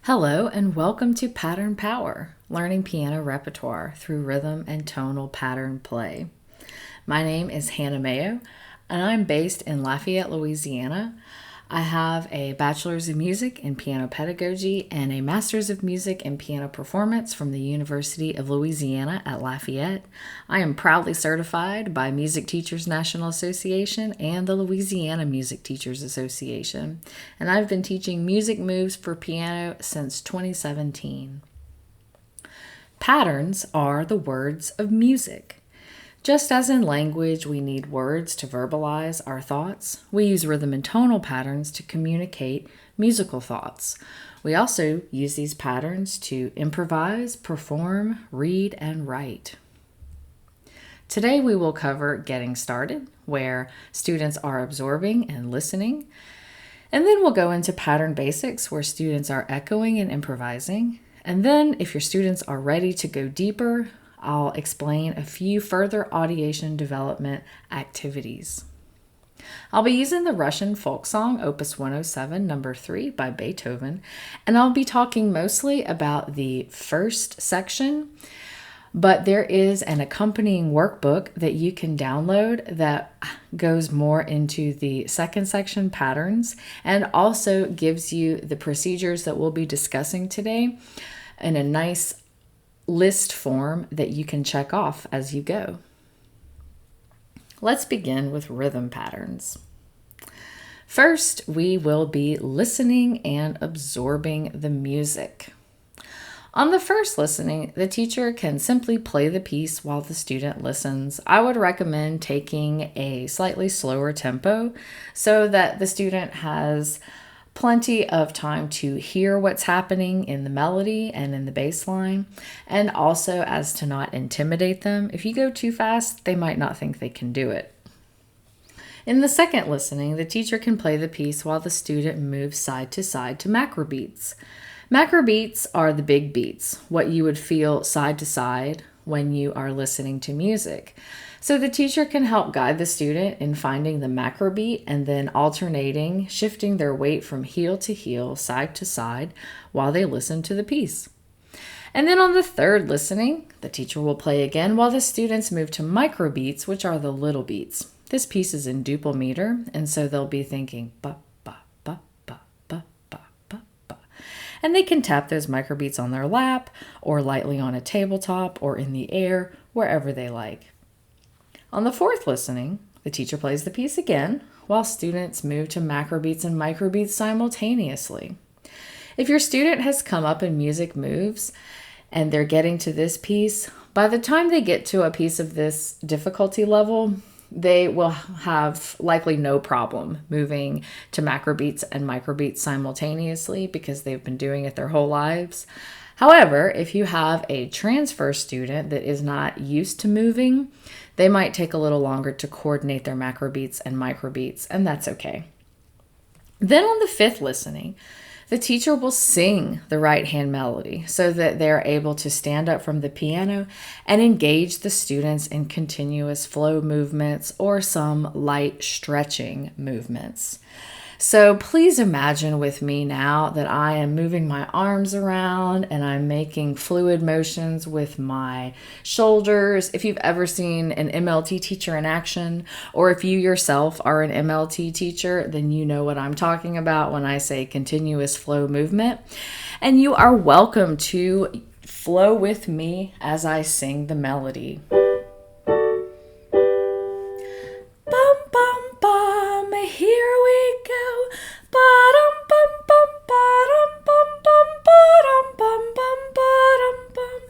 Hello and welcome to Pattern Power, learning piano repertoire through rhythm and tonal pattern play. My name is Hannah Mayo and I'm based in Lafayette, Louisiana. I have a Bachelor's of Music in Piano Pedagogy and a Master's of Music in Piano Performance from the University of Louisiana at Lafayette. I am proudly certified by Music Teachers National Association and the Louisiana Music Teachers Association, and I've been teaching music moves for piano since 2017. Patterns are the words of music. Just as in language, we need words to verbalize our thoughts, we use rhythm and tonal patterns to communicate musical thoughts. We also use these patterns to improvise, perform, read, and write. Today we will cover Getting Started, where students are absorbing and listening. And then we'll go into Pattern Basics, where students are echoing and improvising. And then, if your students are ready to go deeper, I'll explain a few further audition development activities. I'll be using the Russian folk song Opus 107, number 3 by Beethoven, and I'll be talking mostly about the first section, but there is an accompanying workbook that you can download that goes more into the second section, patterns, and also gives you the procedures that we'll be discussing today in a nice list form that you can check off as you go. Let's begin with rhythm patterns. First, we will be listening and absorbing the music. On the first listening, the teacher can simply play the piece while the student listens. I would recommend taking a slightly slower tempo so that the student has plenty of time to hear what's happening in the melody and in the bass line, and also as to not intimidate them. If you go too fast, they might not think they can do it. In the second listening, the teacher can play the piece while the student moves side to side to macro beats. Macro beats are the big beats, what you would feel side to side when you are listening to music. So the teacher can help guide the student in finding the macro beat and then alternating, shifting their weight from heel to heel, side to side, while they listen to the piece. And then on the third listening, the teacher will play again while the students move to micro beats, which are the little beats. This piece is in duple meter, and so they'll be thinking ba ba ba ba ba ba ba ba. And they can tap those micro beats on their lap or lightly on a tabletop or in the air, wherever they like. On the fourth listening, the teacher plays the piece again while students move to macro beats and micro beats simultaneously. If your student has come up in music moves and they're getting to this piece, by the time they get to a piece of this difficulty level, they will have likely no problem moving to macro beats and micro beats simultaneously because they've been doing it their whole lives. However, if you have a transfer student that is not used to moving, they might take a little longer to coordinate their macro beats and micro beats, and that's okay. Then on the fifth listening, the teacher will sing the right hand melody so that they're able to stand up from the piano and engage the students in continuous flow movements or some light stretching movements. So please imagine with me now that I am moving my arms around and I'm making fluid motions with my shoulders. If you've ever seen an MLT teacher in action, or if you yourself are an MLT teacher, then you know what I'm talking about when I say continuous flow movement. And you are welcome to flow with me as I sing the melody. Here we go. Ba-dum bum bum ba-dum bum bum ba-dum bum bum ba-dum bum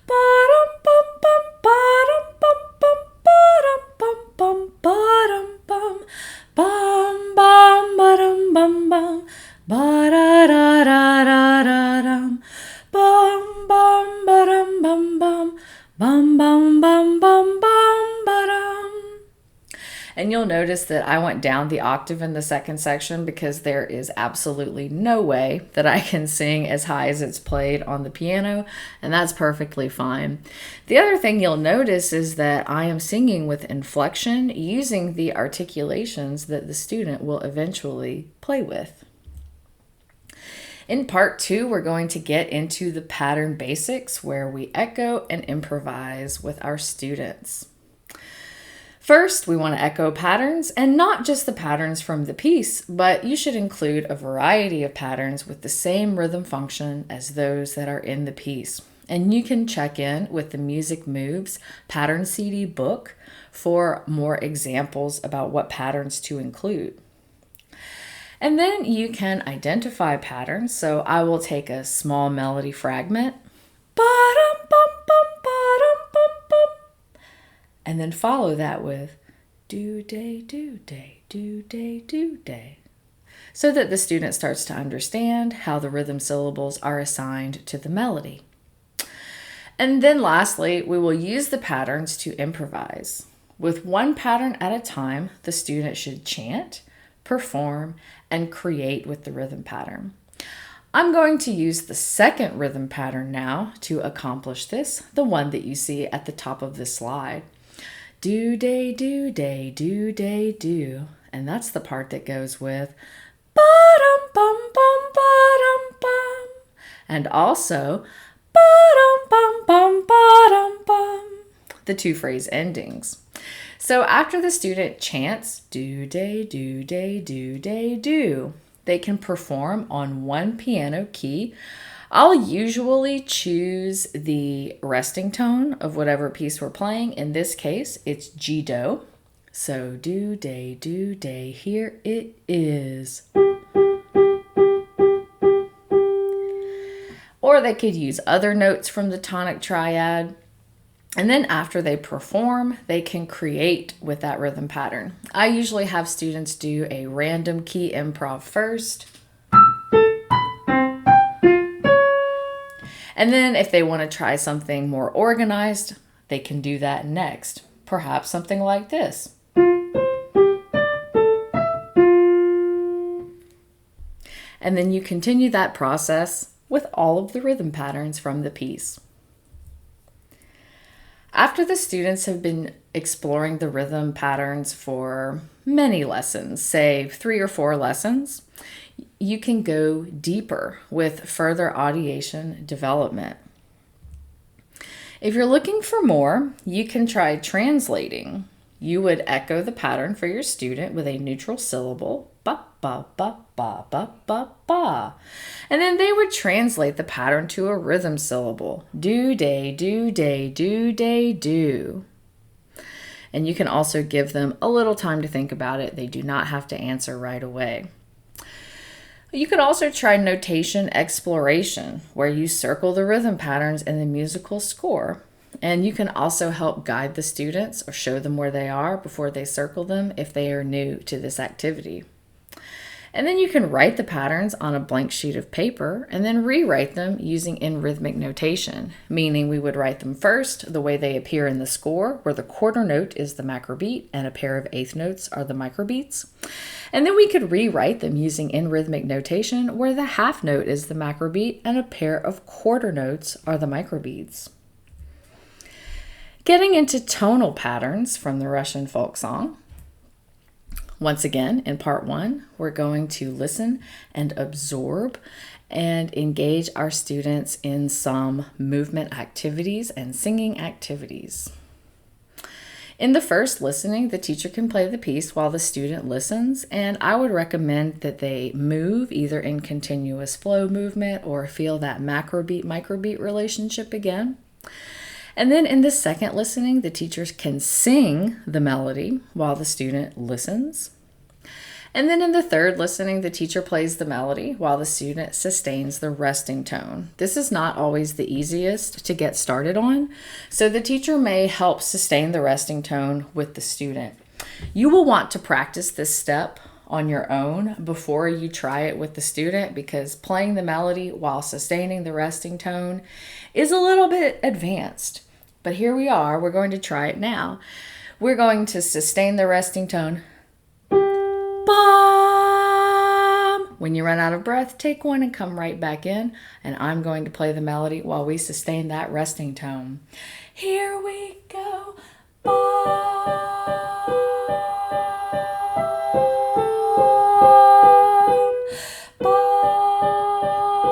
ba-dum bum bum ba-dum bum bum ba-dum bum bum ba-dum bum bum bum ba-dum bum bum ba-da-da-da-da-da-dum bum bum ba-dum bum bum bum bum bum bum bum ba-dum. And you'll notice that I went down the octave in the second section because there is absolutely no way that I can sing as high as it's played on the piano, and that's perfectly fine. The other thing you'll notice is that I am singing with inflection using the articulations that the student will eventually play with. In part 2, we're going to get into the pattern basics where we echo and improvise with our students. First, we want to echo patterns, and not just the patterns from the piece, but you should include a variety of patterns with the same rhythm function as those that are in the piece. And you can check in with the Music Moves Pattern CD book for more examples about what patterns to include. And then you can identify patterns. So I will take a small melody fragment, and then follow that with do day, do day, do day, do day, so that the student starts to understand how the rhythm syllables are assigned to the melody. And then lastly, we will use the patterns to improvise. With one pattern at a time, the student should chant, perform, and create with the rhythm pattern. I'm going to use the second rhythm pattern now to accomplish this, the one that you see at the top of this slide. Do day, do day, do day, do. And that's the part that goes with ba-dum bum bum ba-dum bum. And also ba-dum bum bum ba-dum bum. The two phrase endings. So after the student chants do day, do day, do day, do, they can perform on one piano key. I'll usually choose the resting tone of whatever piece we're playing. In this case, it's G-Do. So do day, here it is. Or they could use other notes from the tonic triad. And then after they perform, they can create with that rhythm pattern. I usually have students do a random key improv first. And then if they want to try something more organized, they can do that next. Perhaps something like this. And then you continue that process with all of the rhythm patterns from the piece. After the students have been exploring the rhythm patterns for many lessons, say 3 or 4 lessons, you can go deeper with further audiation development. If you're looking for more, you can try translating. You would echo the pattern for your student with a neutral syllable, ba, ba, ba, ba, ba, ba, ba. And then they would translate the pattern to a rhythm syllable, do, day, do, day, do, day, do. And you can also give them a little time to think about it. They do not have to answer right away. You could also try notation exploration, where you circle the rhythm patterns in the musical score. And you can also help guide the students or show them where they are before they circle them if they are new to this activity. And then you can write the patterns on a blank sheet of paper and then rewrite them using in rhythmic notation, meaning we would write them first the way they appear in the score, where the quarter note is the macrobeat and a pair of eighth notes are the microbeats. And then we could rewrite them using in rhythmic notation, where the half note is the macrobeat and a pair of quarter notes are the microbeats. Getting into tonal patterns from the Russian folk song. Once again, in part 1, we're going to listen and absorb and engage our students in some movement activities and singing activities. In the first listening, the teacher can play the piece while the student listens, and I would recommend that they move either in continuous flow movement or feel that macrobeat-microbeat relationship again. And then in the second listening, the teachers can sing the melody while the student listens. And then in the third listening, the teacher plays the melody while the student sustains the resting tone. This is not always the easiest to get started on, so the teacher may help sustain the resting tone with the student. You will want to practice this step on your own before you try it with the student, because playing the melody while sustaining the resting tone is a little bit advanced. But here we are, we're going to try it now. We're going to sustain the resting tone. Bum. When you run out of breath, take one and come right back in. And I'm going to play the melody while we sustain that resting tone. Here we go. Bum. Bum.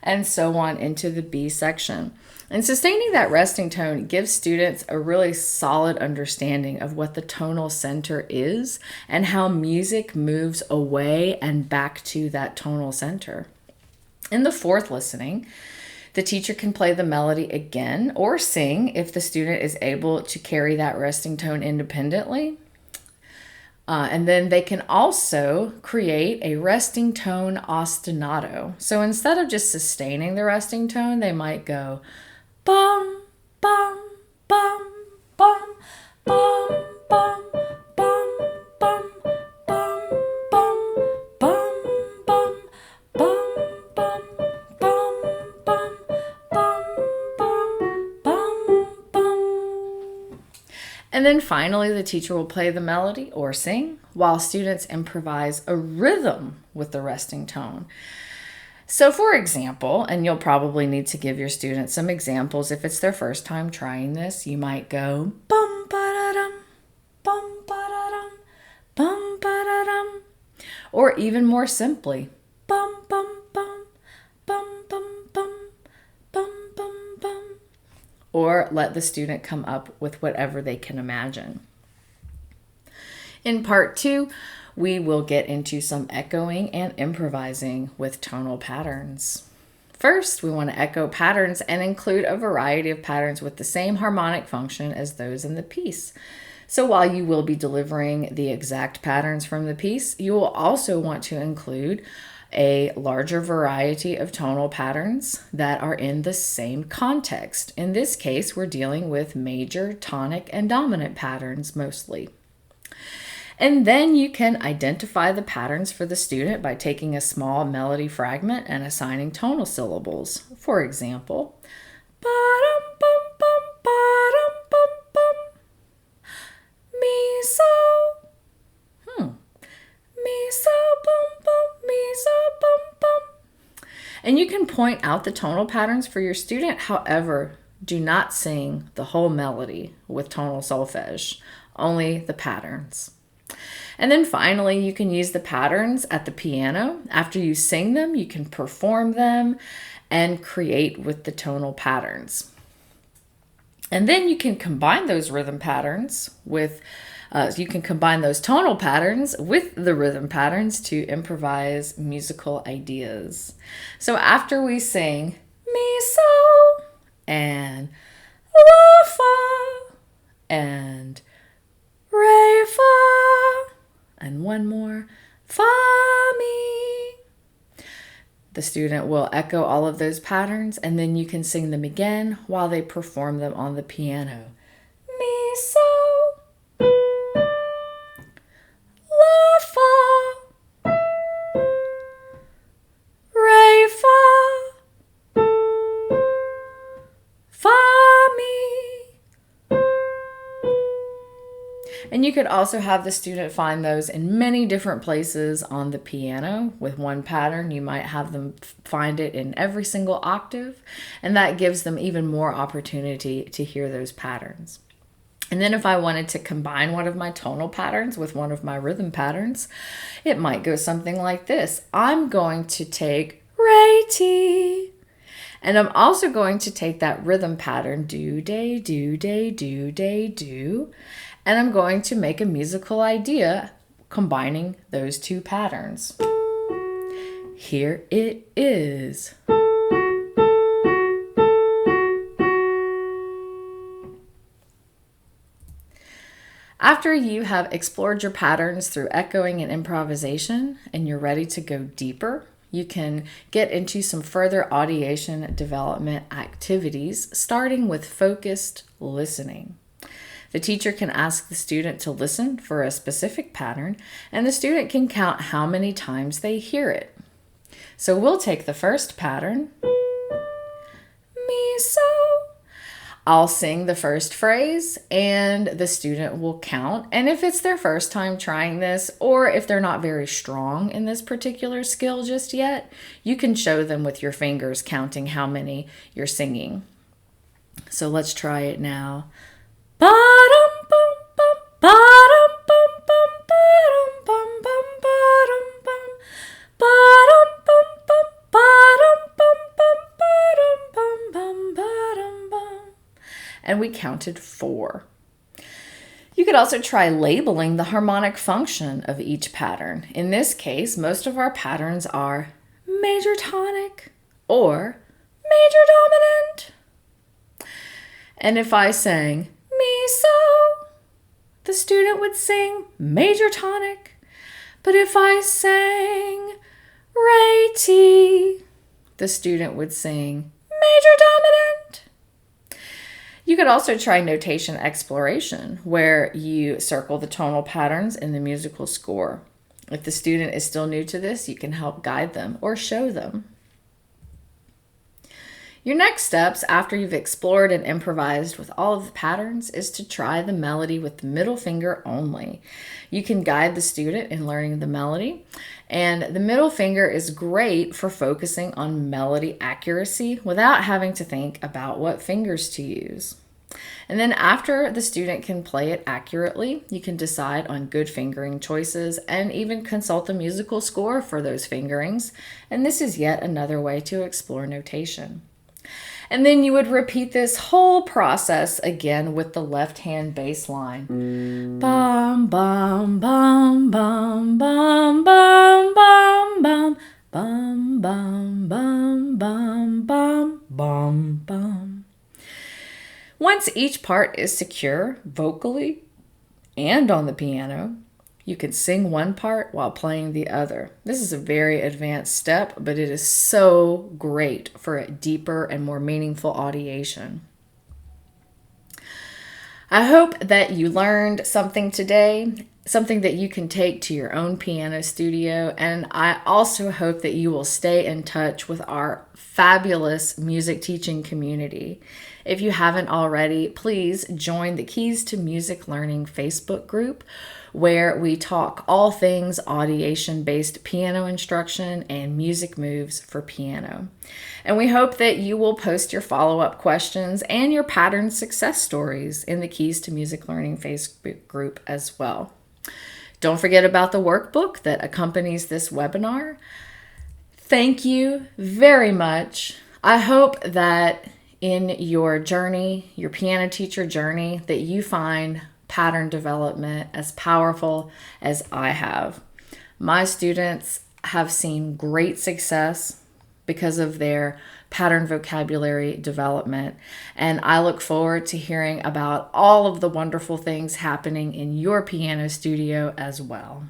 and so on into the B section. And sustaining that resting tone gives students a really solid understanding of what the tonal center is and how music moves away and back to that tonal center. In the fourth listening, the teacher can play the melody again or sing if the student is able to carry that resting tone independently. And then they can also create a resting tone ostinato. So instead of just sustaining the resting tone, they might go bum, bum, bum, bum, bum, bum, bum, bum, bum, bum, bum, bum, bum, bum, bum, bum, bum, bum, bum. And then finally, the teacher will play the melody or sing while students improvise a rhythm with the resting tone. So for example, and you'll probably need to give your students some examples if it's their first time trying this, you might go bum ba-da-dum, bum ba-da-dum, bum ba-da-dum, or even more simply, bum bum bum, bum bum bum, bum bum bum, or let the student come up with whatever they can imagine. In part 2, we will get into some echoing and improvising with tonal patterns. First, we want to echo patterns and include a variety of patterns with the same harmonic function as those in the piece. So while you will be delivering the exact patterns from the piece, you will also want to include a larger variety of tonal patterns that are in the same context. In this case, we're dealing with major, tonic, and dominant patterns mostly. And then you can identify the patterns for the student by taking a small melody fragment and assigning tonal syllables. For example, ba-dum bum bum ba-dum bum bum, mi so, mi so bum bum, mi so bum bum. And you can point out the tonal patterns for your student. However, do not sing the whole melody with tonal solfege, only the patterns. And then finally, you can use the patterns at the piano. After you sing them, you can perform them and create with the tonal patterns. And then you can combine those rhythm patterns with, those tonal patterns with the rhythm patterns to improvise musical ideas. So after we sing mi so and la fa and re fa and one more fa mi, the student will echo all of those patterns, and then you can sing them again while they perform them on the piano. Mi so la fa re fa fa mi. And you could also have the student find those in many different places on the piano. With one pattern, you might have them find it in every single octave, and that gives them even more opportunity to hear those patterns. And then if I wanted to combine one of my tonal patterns with one of my rhythm patterns, it might go something like this. I'm going to take re ti, and I'm also going to take that rhythm pattern do de do de do de do, and I'm going to make a musical idea combining those two patterns. Here it is. After you have explored your patterns through echoing and improvisation, and you're ready to go deeper, you can get into some further audition development activities, starting with focused listening. The teacher can ask the student to listen for a specific pattern, and the student can count how many times they hear it. So we'll take the first pattern, mi so. I'll sing the first phrase, and the student will count. And if it's their first time trying this, or if they're not very strong in this particular skill just yet, you can show them with your fingers counting how many you're singing. So let's try it now. Ba-dum bum bum, ba-dum bum bum, ba-dum bum bum, ba-dum bum, ba-dum bum bum, ba-dum bum bum, and we counted 4. You could also try labeling the harmonic function of each pattern. In this case, most of our patterns are major tonic or major dominant. And if I sang mi so, the student would sing major tonic. But if I sang re ti, the student would sing major dominant. You could also try notation exploration, where you circle the tonal patterns in the musical score. If the student is still new to this, you can help guide them or show them. Your next steps after you've explored and improvised with all of the patterns is to try the melody with the middle finger only. You can guide the student in learning the melody, and the middle finger is great for focusing on melody accuracy without having to think about what fingers to use. And then after the student can play it accurately, you can decide on good fingering choices and even consult the musical score for those fingerings. And this is yet another way to explore notation. And then you would repeat this whole process again with the left hand bass line. Bum, bum, bum, bum, bum, bum, bum, bum, bum, bum, bum, bum, bum, bum, bum. Once each part is secure vocally and on the piano, you can sing one part while playing the other. This is a very advanced step, but it is so great for a deeper and more meaningful audiation. I hope that you learned something today, something that you can take to your own piano studio, and I also hope that you will stay in touch with our fabulous music teaching community. If you haven't already, please join the Keys to Music Learning Facebook group, where we talk all things audiation-based piano instruction and music moves for piano. And we hope that you will post your follow-up questions and your pattern success stories in the Keys to Music Learning Facebook group as well. Don't forget about the workbook that accompanies this webinar. Thank you very much. I hope that in your journey, your piano teacher journey, that you find pattern development as powerful as I have. My students have seen great success because of their pattern vocabulary development, and I look forward to hearing about all of the wonderful things happening in your piano studio as well.